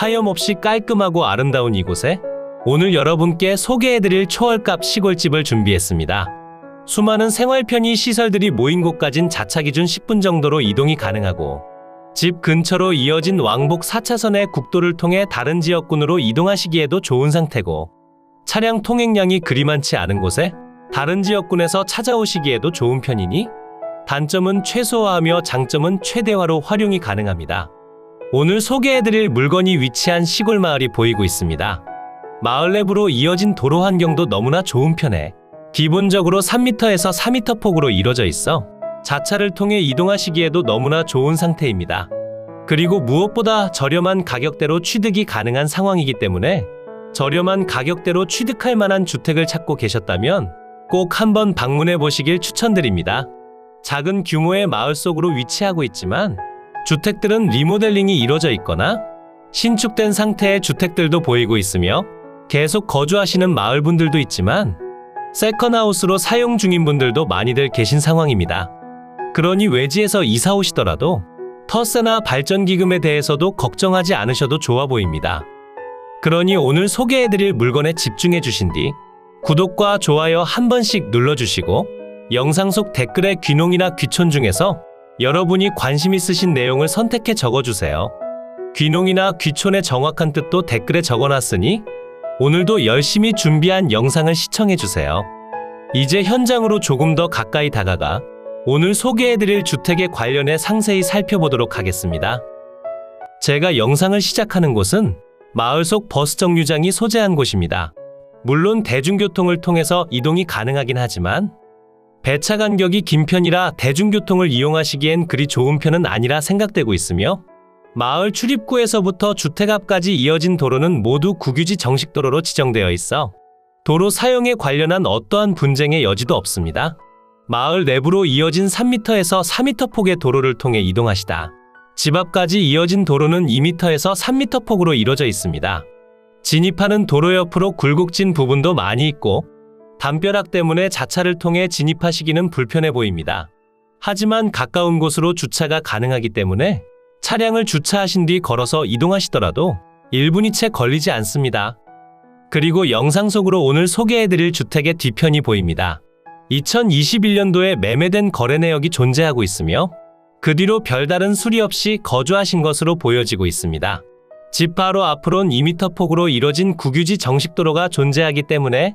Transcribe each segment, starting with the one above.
하염없이 깔끔하고 아름다운 이곳에 오늘 여러분께 소개해드릴 초월값 시골집을 준비했습니다. 수많은 생활편의 시설들이 모인 곳까진 자차 기준 10분 정도로 이동이 가능하고 집 근처로 이어진 왕복 4차선의 국도를 통해 다른 지역군으로 이동하시기에도 좋은 상태고 차량 통행량이 그리 많지 않은 곳에 다른 지역군에서 찾아오시기에도 좋은 편이니 단점은 최소화하며 장점은 최대화로 활용이 가능합니다. 오늘 소개해드릴 물건이 위치한 시골 마을이 보이고 있습니다. 마을 내부로 이어진 도로 환경도 너무나 좋은 편에 기본적으로 3m에서 4m 폭으로 이루어져 있어 자차를 통해 이동하시기에도 너무나 좋은 상태입니다. 그리고 무엇보다 저렴한 가격대로 취득이 가능한 상황이기 때문에 저렴한 가격대로 취득할 만한 주택을 찾고 계셨다면 꼭 한번 방문해 보시길 추천드립니다. 작은 규모의 마을 속으로 위치하고 있지만 주택들은 리모델링이 이루어져 있거나 신축된 상태의 주택들도 보이고 있으며 계속 거주하시는 마을 분들도 있지만 세컨하우스로 사용 중인 분들도 많이들 계신 상황입니다. 그러니 외지에서 이사 오시더라도 터세나 발전기금에 대해서도 걱정하지 않으셔도 좋아 보입니다. 그러니 오늘 소개해드릴 물건에 집중해 주신 뒤 구독과 좋아요 한 번씩 눌러주시고 영상 속 댓글에 귀농이나 귀촌 중에서 여러분이 관심 있으신 내용을 선택해 적어주세요. 귀농이나 귀촌의 정확한 뜻도 댓글에 적어놨으니 오늘도 열심히 준비한 영상을 시청해주세요. 이제 현장으로 조금 더 가까이 다가가 오늘 소개해드릴 주택에 관련해 상세히 살펴보도록 하겠습니다. 제가 영상을 시작하는 곳은 마을 속 버스 정류장이 소재한 곳입니다. 물론 대중교통을 통해서 이동이 가능하긴 하지만 배차 간격이 긴 편이라 대중교통을 이용하시기엔 그리 좋은 편은 아니라 생각되고 있으며 마을 출입구에서부터 주택 앞까지 이어진 도로는 모두 국유지 정식도로로 지정되어 있어 도로 사용에 관련한 어떠한 분쟁의 여지도 없습니다. 마을 내부로 이어진 3m에서 4m 폭의 도로를 통해 이동하시다 집 앞까지 이어진 도로는 2m에서 3m 폭으로 이루어져 있습니다. 진입하는 도로 옆으로 굴곡진 부분도 많이 있고 담벼락 때문에 자차를 통해 진입하시기는 불편해 보입니다. 하지만 가까운 곳으로 주차가 가능하기 때문에 차량을 주차하신 뒤 걸어서 이동하시더라도 1분이 채 걸리지 않습니다. 그리고 영상 속으로 오늘 소개해드릴 주택의 뒤편이 보입니다. 2021년도에 매매된 거래 내역이 존재하고 있으며 그 뒤로 별다른 수리 없이 거주하신 것으로 보여지고 있습니다. 집 바로 앞으론 2m 폭으로 이뤄진 국유지 정식도로가 존재하기 때문에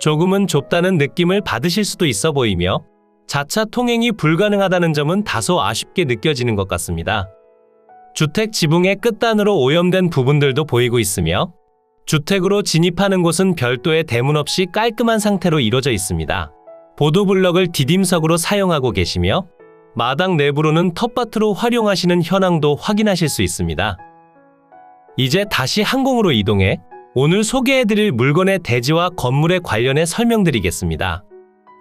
조금은 좁다는 느낌을 받으실 수도 있어 보이며 자차 통행이 불가능하다는 점은 다소 아쉽게 느껴지는 것 같습니다. 주택 지붕의 끝단으로 오염된 부분들도 보이고 있으며 주택으로 진입하는 곳은 별도의 대문 없이 깔끔한 상태로 이루어져 있습니다. 보도블럭을 디딤석으로 사용하고 계시며 마당 내부로는 텃밭으로 활용하시는 현황도 확인하실 수 있습니다. 이제 다시 항공으로 이동해 오늘 소개해드릴 물건의 대지와 건물에 관련해 설명드리겠습니다.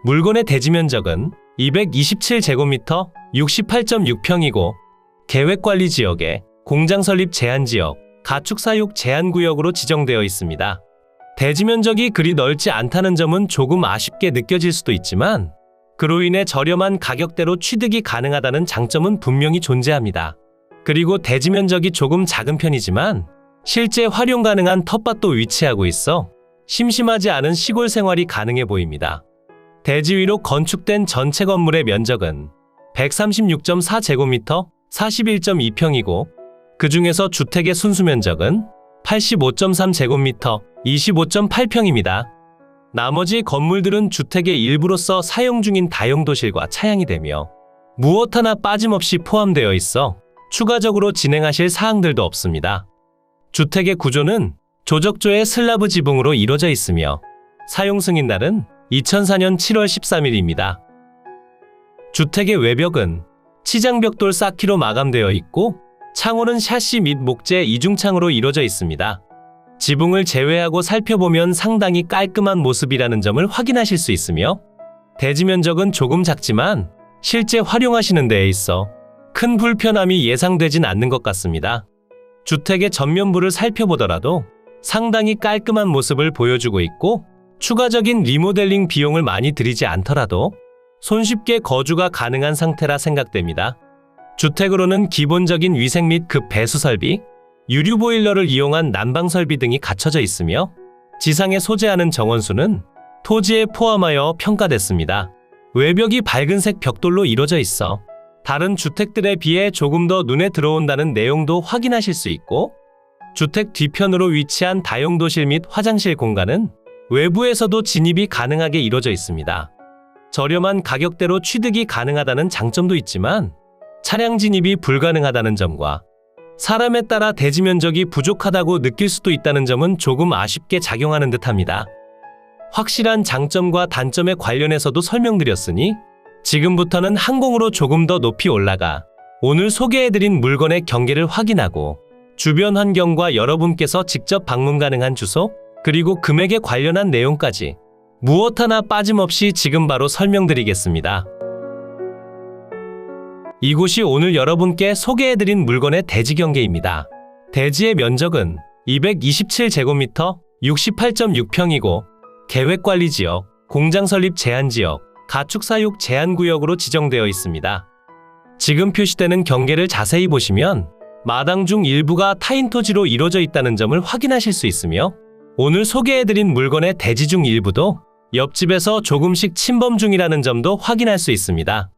물건의 대지 면적은 227제곱미터 68.6평이고 계획관리지역에 공장설립 제한지역, 가축사육 제한구역으로 지정되어 있습니다. 대지 면적이 그리 넓지 않다는 점은 조금 아쉽게 느껴질 수도 있지만 그로 인해 저렴한 가격대로 취득이 가능하다는 장점은 분명히 존재합니다. 그리고 대지 면적이 조금 작은 편이지만 실제 활용 가능한 텃밭도 위치하고 있어 심심하지 않은 시골 생활이 가능해 보입니다. 대지 위로 건축된 전체 건물의 면적은 136.4제곱미터 41.2평이고 그 중에서 주택의 순수 면적은 85.3제곱미터 25.8평입니다. 나머지 건물들은 주택의 일부로서 사용 중인 다용도실과 차양이 되며 무엇 하나 빠짐없이 포함되어 있어 추가적으로 진행하실 사항들도 없습니다. 주택의 구조는 조적조의 슬라브 지붕으로 이루어져 있으며 사용 승인날은 2004년 7월 13일입니다. 주택의 외벽은 치장벽돌 쌓기로 마감되어 있고 창호는 샤시 및 목재 이중창으로 이루어져 있습니다. 지붕을 제외하고 살펴보면 상당히 깔끔한 모습이라는 점을 확인하실 수 있으며 대지 면적은 조금 작지만 실제 활용하시는 데에 있어 큰 불편함이 예상되진 않는 것 같습니다. 주택의 전면부를 살펴보더라도 상당히 깔끔한 모습을 보여주고 있고 추가적인 리모델링 비용을 많이 들이지 않더라도 손쉽게 거주가 가능한 상태라 생각됩니다. 주택으로는 기본적인 위생 및 급 배수 설비, 유류 보일러를 이용한 난방 설비 등이 갖춰져 있으며 지상에 소재하는 정원수는 토지에 포함하여 평가됐습니다. 외벽이 밝은색 벽돌로 이루어져 있어 다른 주택들에 비해 조금 더 눈에 들어온다는 내용도 확인하실 수 있고, 주택 뒤편으로 위치한 다용도실 및 화장실 공간은 외부에서도 진입이 가능하게 이루어져 있습니다. 저렴한 가격대로 취득이 가능하다는 장점도 있지만 차량 진입이 불가능하다는 점과 사람에 따라 대지 면적이 부족하다고 느낄 수도 있다는 점은 조금 아쉽게 작용하는 듯합니다. 확실한 장점과 단점에 관련해서도 설명드렸으니 지금부터는 항공으로 조금 더 높이 올라가 오늘 소개해드린 물건의 경계를 확인하고 주변 환경과 여러분께서 직접 방문 가능한 주소, 그리고 금액에 관련한 내용까지 무엇 하나 빠짐없이 지금 바로 설명드리겠습니다. 이곳이 오늘 여러분께 소개해드린 물건의 대지 경계입니다. 대지의 면적은 227제곱미터 68.6평이고 계획관리지역, 공장설립 제한지역, 가축사육 제한구역으로 지정되어 있습니다. 지금 표시되는 경계를 자세히 보시면 마당 중 일부가 타인 토지로 이루어져 있다는 점을 확인하실 수 있으며, 오늘 소개해드린 물건의 대지 중 일부도 옆집에서 조금씩 침범 중이라는 점도 확인할 수 있습니다.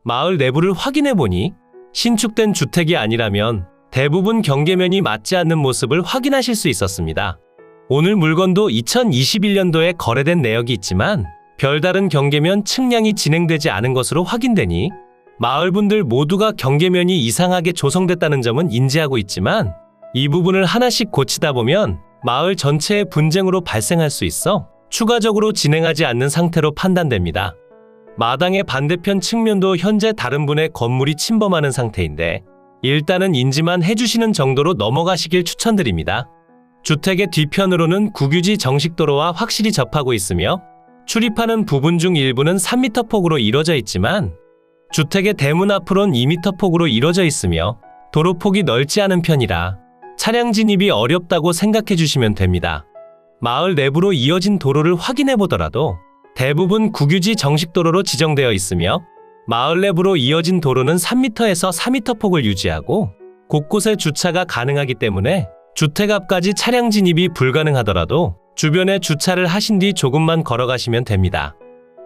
마을 내부를 확인해보니 신축된 주택이 아니라면 대부분 경계면이 맞지 않는 모습을 확인하실 수 있었습니다. 오늘 물건도 2021년도에 거래된 내역이 있지만 별다른 경계면 측량이 진행되지 않은 것으로 확인되니 마을분들 모두가 경계면이 이상하게 조성됐다는 점은 인지하고 있지만 이 부분을 하나씩 고치다 보면 마을 전체의 분쟁으로 발생할 수 있어 추가적으로 진행하지 않는 상태로 판단됩니다. 마당의 반대편 측면도 현재 다른 분의 건물이 침범하는 상태인데 일단은 인지만 해주시는 정도로 넘어가시길 추천드립니다. 주택의 뒤편으로는 국유지 정식도로와 확실히 접하고 있으며 출입하는 부분 중 일부는 3m 폭으로 이루어져 있지만 주택의 대문 앞으론 2m 폭으로 이루어져 있으며 도로폭이 넓지 않은 편이라 차량 진입이 어렵다고 생각해 주시면 됩니다. 마을 내부로 이어진 도로를 확인해 보더라도 대부분 국유지 정식도로로 지정되어 있으며 마을 내부로 이어진 도로는 3m에서 4m 폭을 유지하고 곳곳에 주차가 가능하기 때문에 주택 앞까지 차량 진입이 불가능하더라도 주변에 주차를 하신 뒤 조금만 걸어가시면 됩니다.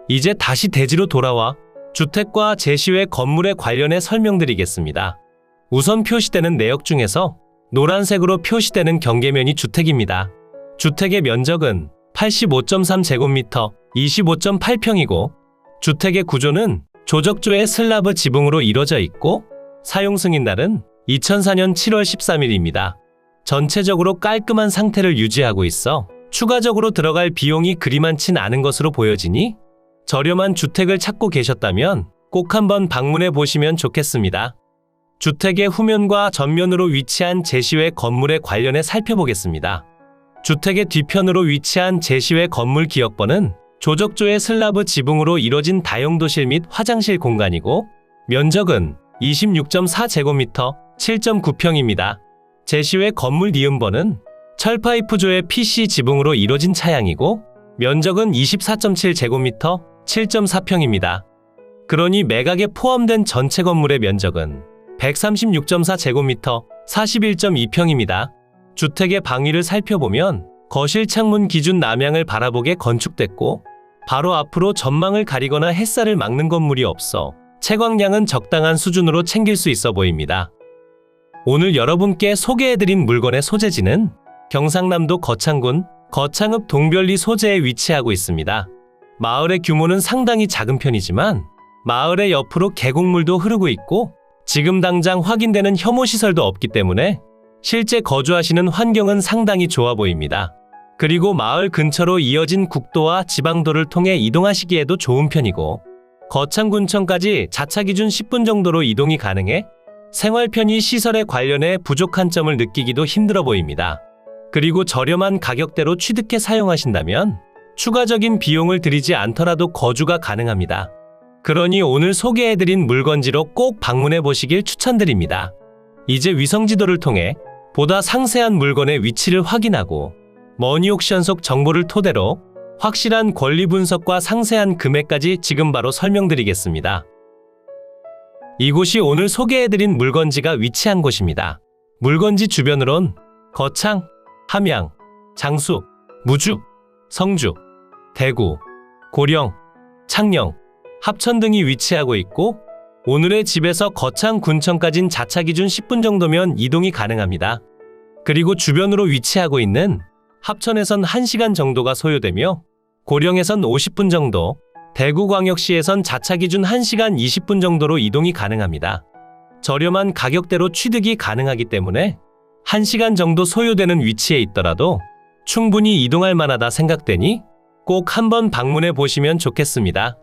이제 다시 대지로 돌아와 주택과 제시외 건물에 관련해 설명드리겠습니다. 우선 표시되는 내역 중에서 노란색으로 표시되는 경계면이 주택입니다. 주택의 면적은 85.3제곱미터 25.8평이고 주택의 구조는 조적조의 슬라브 지붕으로 이루어져 있고 사용 승인날은 2004년 7월 13일입니다. 전체적으로 깔끔한 상태를 유지하고 있어 추가적으로 들어갈 비용이 그리 많진 않은 것으로 보여지니 저렴한 주택을 찾고 계셨다면 꼭 한번 방문해 보시면 좋겠습니다. 주택의 후면과 전면으로 위치한 제시외 건물에 관련해 살펴보겠습니다. 주택의 뒤편으로 위치한 제시외 건물 기역번은 조적조의 슬라브 지붕으로 이뤄진 다용도실 및 화장실 공간이고 면적은 26.4제곱미터 7.9평입니다. 제시외 건물 니은번은 철파이프조의 PC 지붕으로 이뤄진 차양이고 면적은 24.7제곱미터 7.4평입니다. 그러니 매각에 포함된 전체 건물의 면적은 136.4제곱미터 41.2평입니다. 주택의 방위를 살펴보면 거실 창문 기준 남향을 바라보게 건축됐고 바로 앞으로 전망을 가리거나 햇살을 막는 건물이 없어 채광량은 적당한 수준으로 챙길 수 있어 보입니다. 오늘 여러분께 소개해드린 물건의 소재지는 경상남도 거창군 거창읍 동별리 소재에 위치하고 있습니다. 마을의 규모는 상당히 작은 편이지만 마을의 옆으로 계곡물도 흐르고 있고 지금 당장 확인되는 혐오시설도 없기 때문에 실제 거주하시는 환경은 상당히 좋아 보입니다. 그리고 마을 근처로 이어진 국도와 지방도를 통해 이동하시기에도 좋은 편이고 거창군청까지 자차 기준 10분 정도로 이동이 가능해 생활 편의 시설에 관련해 부족한 점을 느끼기도 힘들어 보입니다. 그리고 저렴한 가격대로 취득해 사용하신다면 추가적인 비용을 들이지 않더라도 거주가 가능합니다. 그러니 오늘 소개해드린 물건지로 꼭 방문해 보시길 추천드립니다. 이제 위성지도를 통해 보다 상세한 물건의 위치를 확인하고 머니옥션 속 정보를 토대로 확실한 권리 분석과 상세한 금액까지 지금 바로 설명드리겠습니다. 이곳이 오늘 소개해드린 물건지가 위치한 곳입니다. 물건지 주변으론 거창, 함양, 장수, 무주, 성주, 대구, 고령, 창녕, 합천 등이 위치하고 있고 오늘의 집에서 거창 군청까진 자차 기준 10분 정도면 이동이 가능합니다. 그리고 주변으로 위치하고 있는 합천에선 1시간 정도가 소요되며 고령에선 50분 정도, 대구광역시에선 자차 기준 1시간 20분 정도로 이동이 가능합니다. 저렴한 가격대로 취득이 가능하기 때문에 1시간 정도 소요되는 위치에 있더라도 충분히 이동할 만하다 생각되니 꼭 한번 방문해 보시면 좋겠습니다.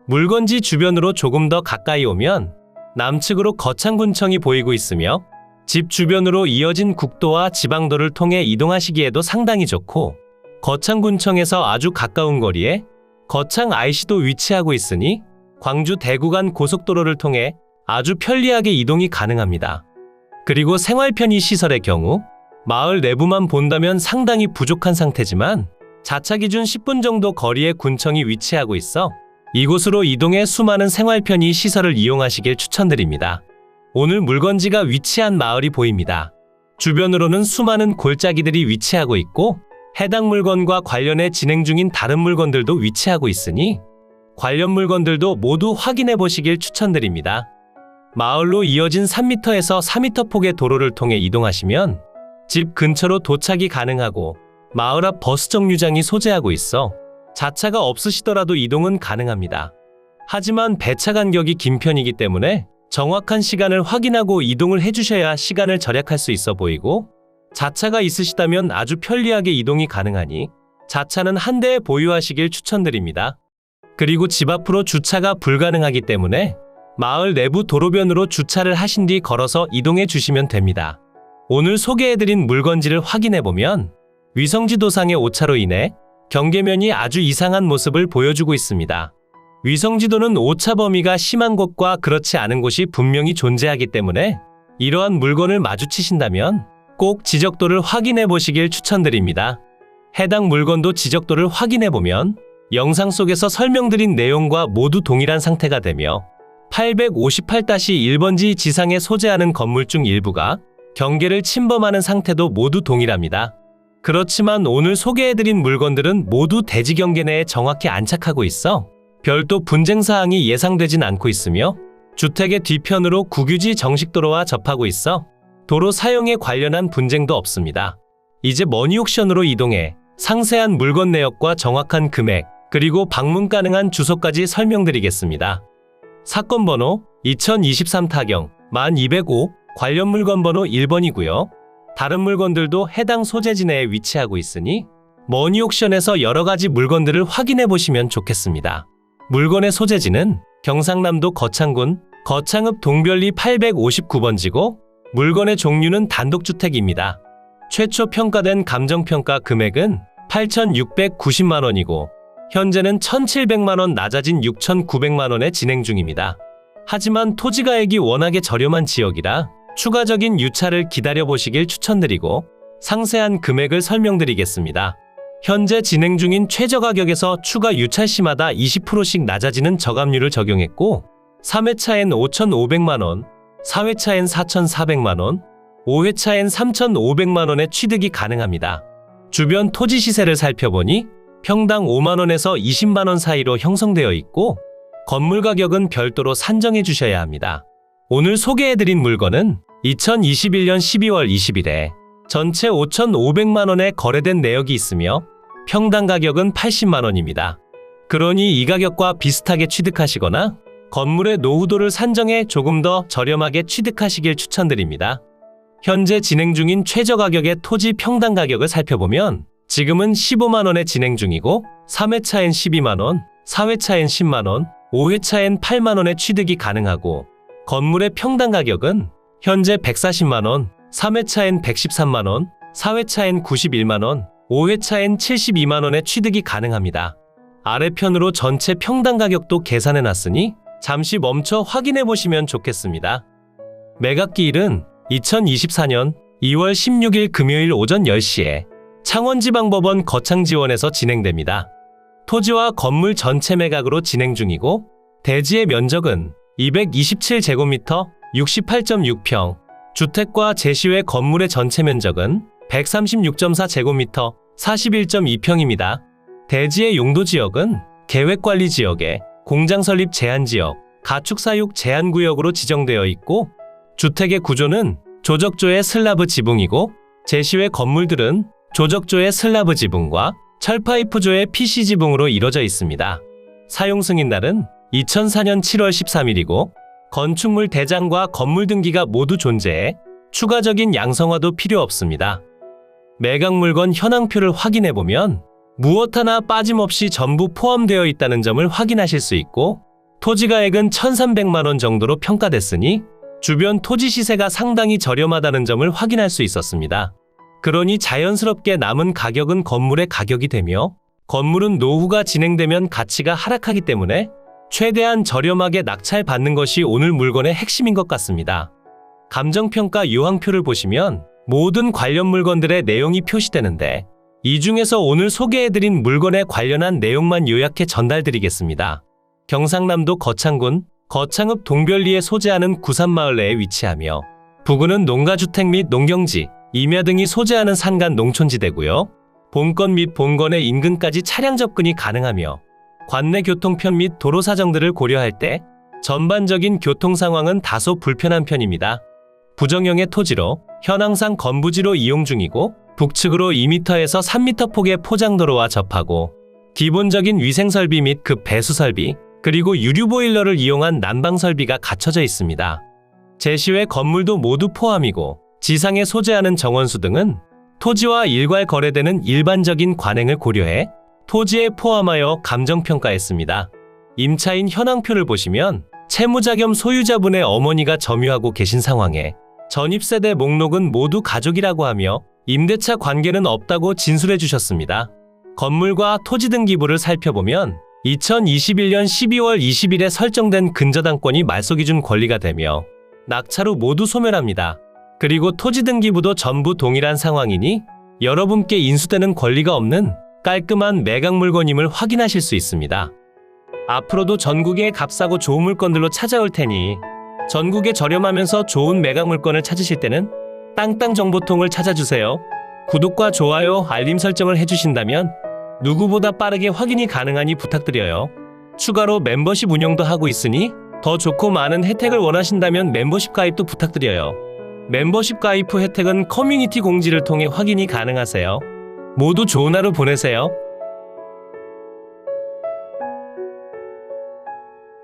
물건지 주변으로 조금 더 가까이 오면 남측으로 거창군청이 보이고 있으며 집 주변으로 이어진 국도와 지방도를 통해 이동하시기에도 상당히 좋고 거창군청에서 아주 가까운 거리에 거창 IC도 위치하고 있으니 광주 대구 간 고속도로를 통해 아주 편리하게 이동이 가능합니다. 그리고 생활 편의 시설의 경우 마을 내부만 본다면 상당히 부족한 상태지만 자차 기준 10분 정도 거리에 군청이 위치하고 있어 이곳으로 이동해 수많은 생활 편의 시설을 이용하시길 추천드립니다. 오늘 물건지가 위치한 마을이 보입니다. 주변으로는 수많은 골짜기들이 위치하고 있고 해당 물건과 관련해 진행 중인 다른 물건들도 위치하고 있으니 관련 물건들도 모두 확인해 보시길 추천드립니다. 마을로 이어진 3m에서 4m 폭의 도로를 통해 이동하시면 집 근처로 도착이 가능하고 마을 앞 버스 정류장이 소재하고 있어 자차가 없으시더라도 이동은 가능합니다. 하지만 배차 간격이 긴 편이기 때문에 정확한 시간을 확인하고 이동을 해주셔야 시간을 절약할 수 있어 보이고 자차가 있으시다면 아주 편리하게 이동이 가능하니 자차는 한 대 보유하시길 추천드립니다. 그리고 집 앞으로 주차가 불가능하기 때문에 마을 내부 도로변으로 주차를 하신 뒤 걸어서 이동해 주시면 됩니다. 오늘 소개해드린 물건지를 확인해보면 위성지도상의 오차로 인해 경계면이 아주 이상한 모습을 보여주고 있습니다. 위성지도는 오차 범위가 심한 곳과 그렇지 않은 곳이 분명히 존재하기 때문에 이러한 물건을 마주치신다면 꼭 지적도를 확인해 보시길 추천드립니다. 해당 물건도 지적도를 확인해 보면 영상 속에서 설명드린 내용과 모두 동일한 상태가 되며 858-1번지 지상에 소재하는 건물 중 일부가 경계를 침범하는 상태도 모두 동일합니다. 그렇지만 오늘 소개해드린 물건들은 모두 대지 경계 내에 정확히 안착하고 있어 별도 분쟁 사항이 예상되진 않고 있으며 주택의 뒤편으로 국유지 정식도로와 접하고 있어 도로 사용에 관련한 분쟁도 없습니다. 이제 머니옥션으로 이동해 상세한 물건 내역과 정확한 금액 그리고 방문 가능한 주소까지 설명드리겠습니다. 사건 번호 2023 타경 1205 관련 물건 번호 1번이고요. 다른 물건들도 해당 소재지 내에 위치하고 있으니 머니옥션에서 여러가지 물건들을 확인해 보시면 좋겠습니다. 물건의 소재지는 경상남도 거창군 거창읍 동별리 859번지고 물건의 종류는 단독주택입니다. 최초 평가된 감정평가 금액은 8,690만원이고 현재는 1,700만원 낮아진 6,900만원에 진행 중입니다. 하지만 토지가액이 워낙에 저렴한 지역이라 추가적인 유찰을 기다려보시길 추천드리고 상세한 금액을 설명드리겠습니다. 현재 진행 중인 최저가격에서 추가 유찰 시마다 20%씩 낮아지는 저감률을 적용했고 3회차엔 5,500만원, 4회차엔 4,400만원, 5회차엔 3,500만원의 취득이 가능합니다. 주변 토지 시세를 살펴보니 평당 5만원에서 20만원 사이로 형성되어 있고 건물 가격은 별도로 산정해 주셔야 합니다. 오늘 소개해드린 물건은 2021년 12월 20일에 전체 5,500만원에 거래된 내역이 있으며 평당 가격은 80만원입니다. 그러니 이 가격과 비슷하게 취득하시거나 건물의 노후도를 산정해 조금 더 저렴하게 취득하시길 추천드립니다. 현재 진행 중인 최저 가격의 토지 평당 가격을 살펴보면 지금은 15만원에 진행 중이고 3회차엔 12만원, 4회차엔 10만원, 5회차엔 8만원에 취득이 가능하고 건물의 평당 가격은 현재 140만원, 3회차엔 113만원, 4회차엔 91만원, 5회차엔 72만원에 취득이 가능합니다. 아래편으로 전체 평당 가격도 계산해놨으니 잠시 멈춰 확인해보시면 좋겠습니다. 매각기일은 2024년 2월 16일 금요일 오전 10시에 창원지방법원 거창지원에서 진행됩니다. 토지와 건물 전체 매각으로 진행 중이고 대지의 면적은 227제곱미터 68.6평, 주택과 제시외 건물의 전체 면적은 136.4제곱미터, 41.2평입니다. 대지의 용도 지역은 계획관리지역에 공장 설립 제한지역, 가축 사육 제한구역으로 지정되어 있고, 주택의 구조는 조적조의 슬라브 지붕이고, 제시외 건물들은 조적조의 슬라브 지붕과 철파이프조의 PC 지붕으로 이루어져 있습니다. 사용 승인날은 2004년 7월 13일이고, 건축물 대장과 건물 등기가 모두 존재해 추가적인 양성화도 필요 없습니다. 매각 물건 현황표를 확인해보면 무엇 하나 빠짐없이 전부 포함되어 있다는 점을 확인하실 수 있고, 토지가액은 1,300만 원 정도로 평가됐으니 주변 토지 시세가 상당히 저렴하다는 점을 확인할 수 있었습니다. 그러니 자연스럽게 남은 가격은 건물의 가격이 되며, 건물은 노후가 진행되면 가치가 하락하기 때문에 최대한 저렴하게 낙찰받는 것이 오늘 물건의 핵심인 것 같습니다. 감정평가 유황표를 보시면 모든 관련 물건들의 내용이 표시되는데, 이 중에서 오늘 소개해드린 물건에 관련한 내용만 요약해 전달드리겠습니다. 경상남도 거창군, 거창읍 동별리에 소재하는 구산마을 내에 위치하며, 부근은 농가주택 및 농경지, 임야 등이 소재하는 산간 농촌지대고요. 본건 및 본건의 인근까지 차량 접근이 가능하며, 관내 교통편 및 도로 사정들을 고려할 때 전반적인 교통 상황은 다소 불편한 편입니다. 부정형의 토지로 현황상 건부지로 이용 중이고, 북측으로 2m에서 3m 폭의 포장도로와 접하고, 기본적인 위생설비 및 급 배수설비, 그리고 유류보일러를 이용한 난방설비가 갖춰져 있습니다. 제시외 건물도 모두 포함이고, 지상에 소재하는 정원수 등은 토지와 일괄 거래되는 일반적인 관행을 고려해 토지에 포함하여 감정평가했습니다. 임차인 현황표를 보시면 채무자 겸 소유자분의 어머니가 점유하고 계신 상황에 전입세대 목록은 모두 가족이라고 하며 임대차 관계는 없다고 진술해 주셨습니다. 건물과 토지 등기부를 살펴보면 2021년 12월 20일에 설정된 근저당권이 말소기준 권리가 되며 낙찰 후 모두 소멸합니다. 그리고 토지 등기부도 전부 동일한 상황이니 여러분께 인수되는 권리가 없는 깔끔한 매각 물건임을 확인하실 수 있습니다. 앞으로도 전국의 값싸고 좋은 물건들로 찾아올 테니 전국에 저렴하면서 좋은 매각 물건을 찾으실 때는 땅땅정보통을 찾아주세요. 구독과 좋아요, 알림 설정을 해주신다면 누구보다 빠르게 확인이 가능하니 부탁드려요. 추가로 멤버십 운영도 하고 있으니 더 좋고 많은 혜택을 원하신다면 멤버십 가입도 부탁드려요. 멤버십 가입 후 혜택은 커뮤니티 공지를 통해 확인이 가능하세요. 모두 좋은 하루 보내세요.